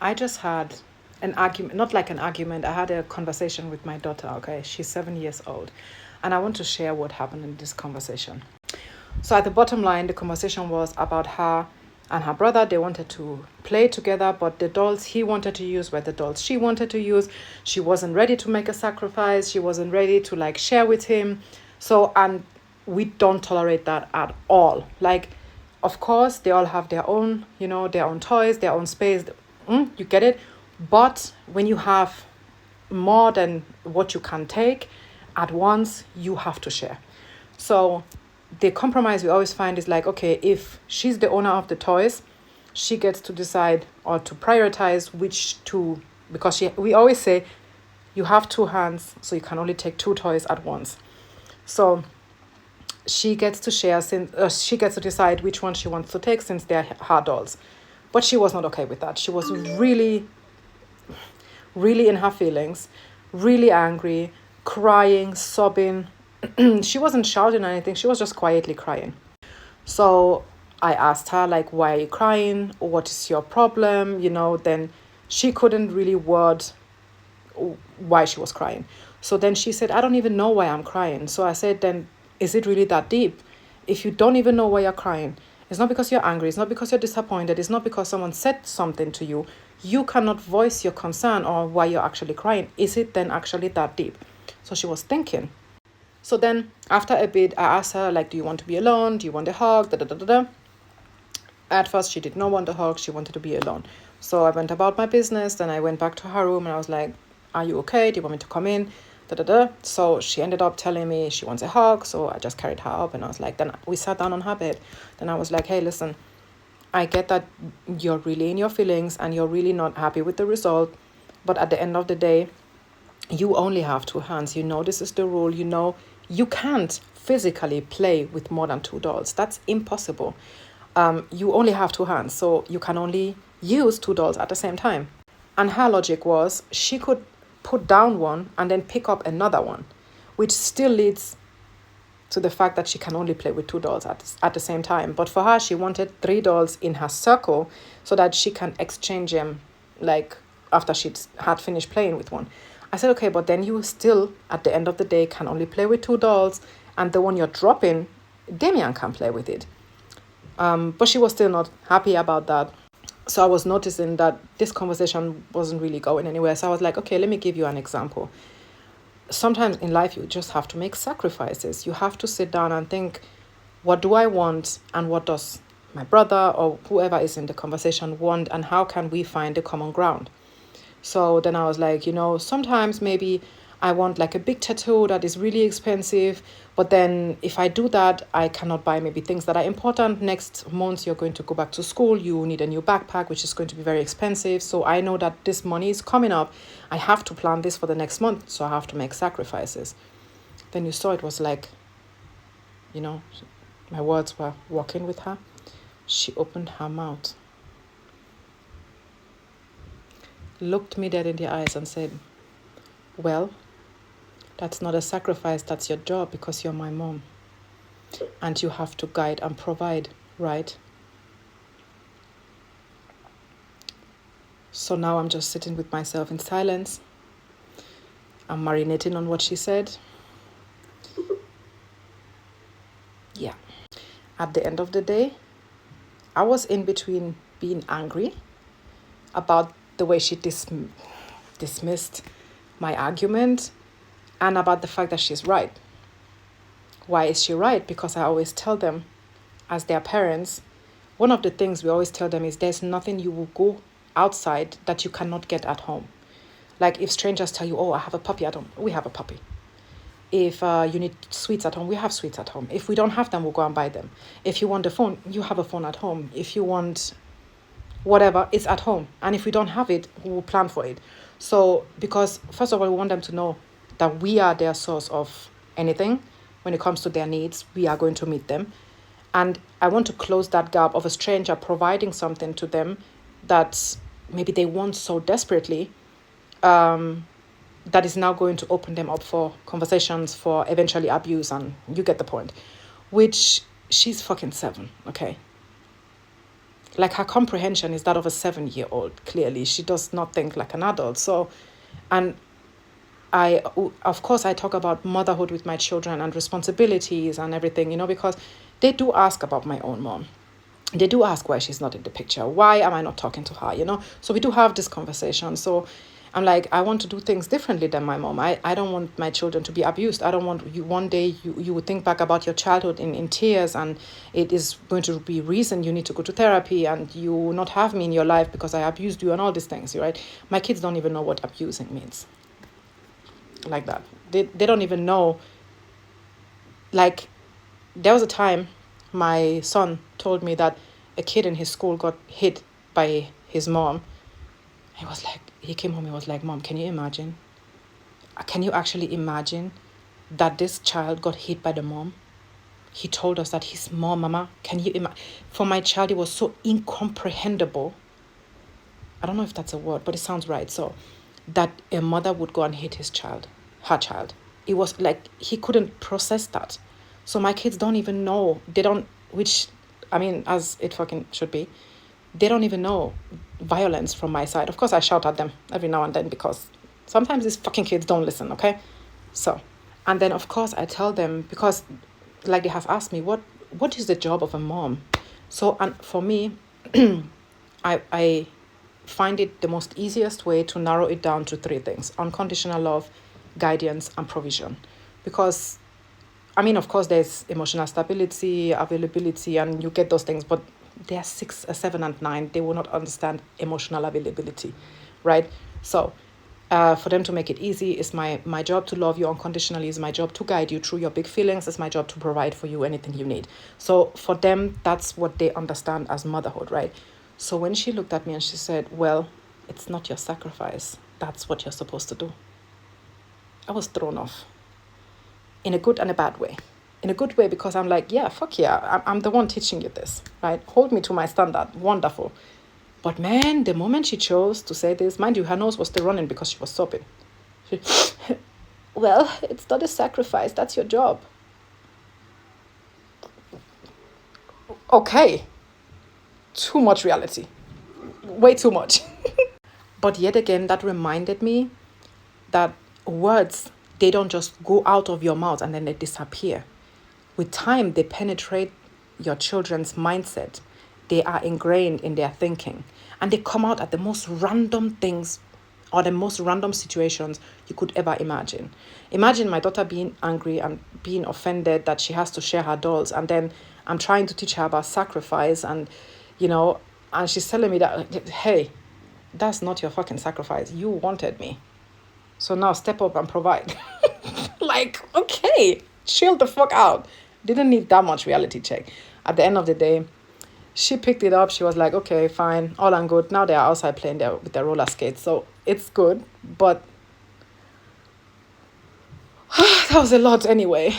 I just had an argument, not like an argument. I had a conversation with my daughter. Okay, she's 7 years old, and I want to share what happened in this conversation. So at the bottom line, the conversation was about her and her brother. They wanted to play together, but the dolls he wanted to use were the dolls she wanted to use. She wasn't ready to make a sacrifice. She wasn't ready to like share with him. So, and we don't tolerate that at all. Like, of course, they all have their own, their own toys, their own space. You get it? But when you have more than what you can take at once, you have to share. So the compromise we always find is like, okay, if she's the owner of the toys, she gets to decide or to prioritize which two, because we always say you have two hands, so you can only take two toys at once. So she gets to share, since she gets to decide which one she wants to take, since they're her dolls. But she was not okay with that. She was really, really in her feelings, really angry, crying, sobbing. She wasn't shouting or anything. She was just quietly crying. So I asked her, like, why are you crying? What is your problem? Then she couldn't really word why she was crying. So then she said, I don't even know why I'm crying. So I said, then is it really that deep? If you don't even know why you're crying, it's not because you're angry. It's not because you're disappointed. It's not because someone said something to you. You cannot voice your concern or why you're actually crying. Is it then actually that deep? So she was thinking. So then after a bit, I asked her, like, do you want to be alone? Do you want a hug? Da, da, da, da, da. At first, she did not want a hug. She wanted to be alone. So I went about my business. Then I went back to her room and I was like, are you okay? Do you want me to come in? Da, da, da. So she ended up telling me she wants a hug. So I just carried her up and I was like, then we sat down on her bed. Then I was like, hey, listen, I get that you're really in your feelings and you're really not happy with the result. But at the end of the day, you only have two hands. This is the rule. You can't physically play with more than two dolls. That's impossible. You only have two hands, so you can only use two dolls at the same time. And her logic was she could put down one and then pick up another one, which still leads to the fact that she can only play with two dolls at the same time. But for her, she wanted three dolls in her circle so that she can exchange them, like, after she had finished playing with one. I said, okay, but then you still, at the end of the day, can only play with two dolls, and the one you're dropping, Damien can play with it. But she was still not happy about that. So I was noticing that this conversation wasn't really going anywhere. So I was like, okay, let me give you an example. Sometimes in life, you just have to make sacrifices. You have to sit down and think, what do I want and what does my brother or whoever is in the conversation want, and how can we find a common ground? So then I was like, sometimes maybe I want like a big tattoo that is really expensive. But then if I do that, I cannot buy maybe things that are important. Next month, you're going to go back to school. You need a new backpack, which is going to be very expensive. So I know that this money is coming up. I have to plan this for the next month. So I have to make sacrifices. Then you saw it was like, my words were walking with her. She opened her mouth, looked me dead in the eyes and said, well, that's not a sacrifice, that's your job because you're my mom. And you have to guide and provide, right? So now I'm just sitting with myself in silence. I'm marinating on what she said. Yeah. At the end of the day, I was in between being angry about the way she dismissed my argument and about the fact that she's right. Why is she right? Because I always tell them, as their parents, one of the things we always tell them is there's nothing you will go outside that you cannot get at home. Like if strangers tell you, oh, I have a puppy at home, we have a puppy. If you need sweets at home, we have sweets at home. If we don't have them, we'll go and buy them. If you want a phone, you have a phone at home. If you want whatever, it's at home. And if we don't have it, we will plan for it. So, because first of all, we want them to know that we are their source of anything. When it comes to their needs, we are going to meet them. And I want to close that gap of a stranger providing something to them that maybe they want so desperately, that is now going to open them up for conversations, for eventually abuse, and you get the point. Which, she's fucking 7, okay? like her comprehension is that of a 7-year-old. Clearly, she does not think like an adult. So, and I, of course, I talk about motherhood with my children and responsibilities and everything, because they do ask about my own mom. They do ask why she's not in the picture. Why am I not talking to her? So we do have this conversation. So I'm like, I want to do things differently than my mom. I don't want my children to be abused. I don't want you one day you would think back about your childhood in tears, and it is going to be reason you need to go to therapy, and you will not have me in your life because I abused you and all these things, right? My kids don't even know what abusing means. Like that. They don't even know. Like, there was a time my son told me that a kid in his school got hit by his mom. He came home, he was like, Mom, can you imagine? Can you actually imagine that this child got hit by the mom? He told us that his mom, Mama, can you imagine? For my child, it was so incomprehensible. I don't know if that's a word, but it sounds right. So, that a mother would go and hit her child. It was like he couldn't process that. So my kids don't even know. They don't, which, I mean, as it fucking should be, they don't even know violence from my side. Of course, I shout at them every now and then because sometimes these fucking kids don't listen, okay? So, and then of course I tell them, because like they have asked me, what is the job of a mom? So, and for me, I find it the most easiest way to narrow it down to 3 things: unconditional love, guidance, and provision. Because, I mean, of course, there's emotional stability, availability, and you get those things, but they're 6, 7, and 9. They will not understand emotional availability, right? So, for them to make it easy, it's my job to love you unconditionally. It's my job to guide you through your big feelings. It's my job to provide for you anything you need. So for them, that's what they understand as motherhood, right? So when she looked at me and she said, well, it's not your sacrifice. That's what you're supposed to do. I was thrown off in a good and a bad way. In a good way, because I'm like, yeah, fuck yeah, I'm the one teaching you this, right? Hold me to my standard. Wonderful. But man, the moment she chose to say this, mind you, her nose was still running because she was sobbing. Well, it's not a sacrifice. That's your job. Okay. Too much reality. Way too much. But yet again, that reminded me that words, they don't just go out of your mouth and then they disappear. With time, they penetrate your children's mindset. They are ingrained in their thinking. And they come out at the most random things or the most random situations you could ever imagine. Imagine my daughter being angry and being offended that she has to share her dolls. And then I'm trying to teach her about sacrifice and, and she's telling me that, hey, that's not your fucking sacrifice. You wanted me. So now step up and provide. Like, okay, chill the fuck out. Didn't need that much reality check. At the end of the day, she picked it up. She was like, okay, fine, all and good. Now they are outside playing with their roller skates. So it's good. But that was a lot anyway.